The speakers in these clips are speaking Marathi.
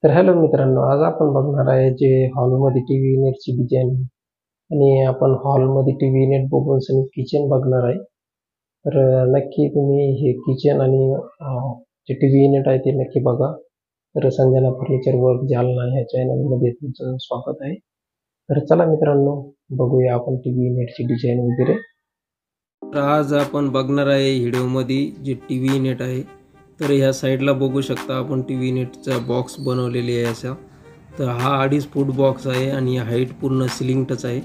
तर हॅलो मित्रांनो, आज आपण बघणार आहे जे हॉलमध्ये टीव्ही युनिटची डिझाइन आणि आपण हॉलमध्ये टीव्ही युनिट बघून सनी किचन बघणार आहे. तर नक्की तुम्ही हे किचन आणि जे टीव्ही युनिट आहे ते नक्की बघा. तर संजना फर्निचर वर्क जालना ह्या चॅनलमध्ये तुमचं स्वागत आहे. तर चला मित्रांनो, बघूया आपण टीव्ही युनिटची डिझाइन वगैरे. तर आज आपण बघणार आहे व्हिडिओमध्ये जे टीव्ही युनिट आहे. तर ह्या साईडला बघू शकता आपण टीव्ही युनिटचा बॉक्स बनवलेली आहे असा. तर हा 2.5 फूट बॉक्स आहे आणि हाईट पूर्ण सिलिंग टच आहे.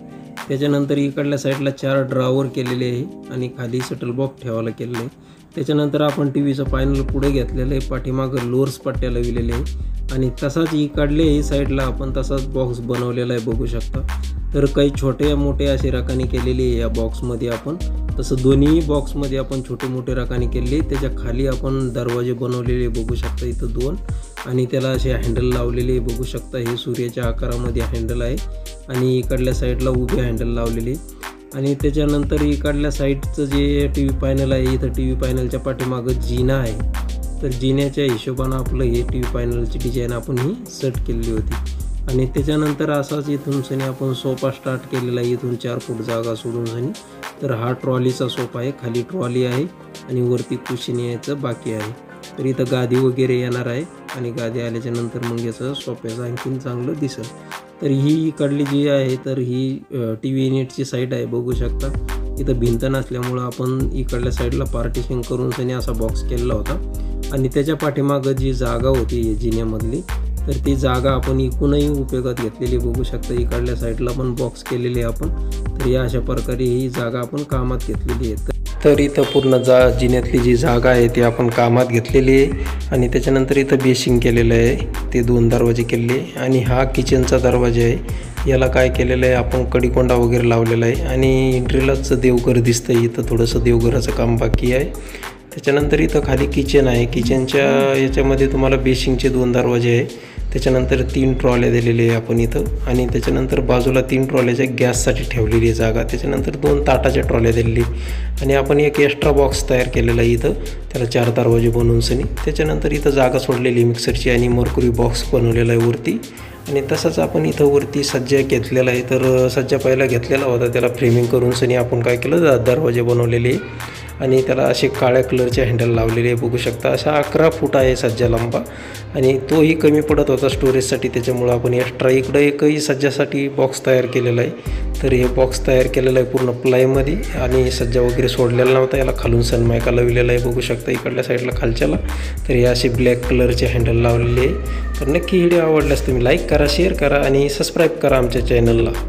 त्याच्यानंतर इकडल्या साईडला 4 ड्रॉवर केलेले आहे आणि खाली शटल बॉक्स ठेवायला केलेलं आहे. त्याच्यानंतर आपण टीव्हीचं पॅनल पुढे घेतलेलं आहे, पाठीमागं लोअर्स पट्ट्या लावलेले आहे आणि तसाच इकडले साईडला आपण तसाच बॉक्स बनवलेला आहे बघू शकता. तर काही छोटे मोठे असे रकाने केलेले आहे या बॉक्समध्ये आपण. तसं दोन्ही बॉक्समध्ये आपण छोटे मोठे रकाने केले. त्याच्या खाली आपण दरवाजे बनवलेले बघू शकता, इथं 2 आणि त्याला असे हँडल लावलेले बघू शकता. हे सूर्याच्या आकारामध्ये हँडल आहे आणि इकडल्या साईडला उभे हँडल लावलेले आणि त्याच्यानंतर इकडल्या साईडचं जे टीव्ही पॅनल आहे, इथं टीव्ही पॅनलच्या पाठीमागं जिना आहे. तर जिन्याच्या हिशोबानं आपलं हे टीव्ही पॅनलची डिझाईन आपण ही सेट केलेली होती आणि त्याच्यानंतर असाच इथून सनी आपण सोफा स्टार्ट केलेला आहे. इथून 4 फूट जागा सोडून सनी. तर हा ट्रॉलीचा सोफा आहे, खाली ट्रॉली आहे आणि वरती कुशन यायचं बाकी आहे. तर इथं गादी वगैरे येणार आहे आणि गादी आल्याच्या नंतर मग याचं सोफ्याचं आणखीन चांगलं दिसेल. तर ही इकडली जी आहे तर ही टीव्ही युनिटची साईड आहे बघू शकता. इथं भिंत नसल्यामुळं आपण इकडल्या साईडला पार्टिशन करून सनी असा बॉक्स केलेला होता आणि त्याच्या पाठीमागं जी जागा होती जिन्यामधली तर ती जागा आपण इकूनही उपयोगात घेतलेली बघू शकता. इकडल्या साईडला पण बॉक्स केलेले आपण. तर या अशा प्रकारे ही जागा आपण कामात घेतलेली आहे. तर इथं पूर्ण जिन्यातली जी जागा आहे ती आपण कामात घेतलेली आहे आणि त्याच्यानंतर इथं बेसिंग केलेलं आहे, ते 2 दरवाजे केलेले आणि हा किचनचा दरवाजा आहे. याला काय केलेलं आहे आपण कडीकोंडा वगैरे लावलेला आहे आणि एंट्रीलाच देवघर दिसतं. इथं थोडंसं देवघराचं काम बाकी आहे. त्याच्यानंतर इथं खाली किचन आहे. किचनच्या याच्यामध्ये तुम्हाला बेसिंगचे 2 दरवाजे आहे. त्याच्यानंतर 3 ट्रॉल्या दिलेले आहे आपण इथं आणि त्याच्यानंतर बाजूला 3 ट्रॉल्याच्या गॅससाठी ठेवलेली आहे जागा. त्याच्यानंतर 2 ताटाच्या ट्रॉल्या दिलेली आणि आपण एक एक्स्ट्रा बॉक्स तयार केलेला आहे इथं, त्याला 4 दरवाजे बनवून सनी. त्याच्यानंतर इथं जागा सोडलेली मिक्सरची आणि मर्क्युरी बॉक्स बनवलेला आहे वरती आणि तसंच आपण इथं वरती सज्जा घेतलेला आहे. तर सज्जा पहिला घेतलेला होता, त्याला फ्रेमिंग करून सनी आपण काय केलं दरवाजे बनवलेले आणि त्याला असे काळ्या कलरचे हँडल लावलेले आहे बघू शकता. असा 11 फूट आहे सज्जा लंबा आणि तोही कमी पडत होता स्टोरेजसाठी. त्याच्यामुळं आपण एक्स्ट्रा इकडं एकही सज्जासाठी बॉक्स तयार केलेला आहे. तर हे बॉक्स तयार केलेलं आहे पूर्ण प्लायमध्ये आणि सज्जा वगैरे सोडलेला नव्हता. याला खालून सनमायका लावलेला आहे बघू शकता इकडल्या साईडला खालच्याला. तर हे असे ब्लॅक कलरचे हँडल लावलेले आहे. तर नक्की व्हिडिओ आवडल्यास तुम्ही लाईक करा, शेअर करा आणि सबस्क्राईब करा आमच्या चॅनलला.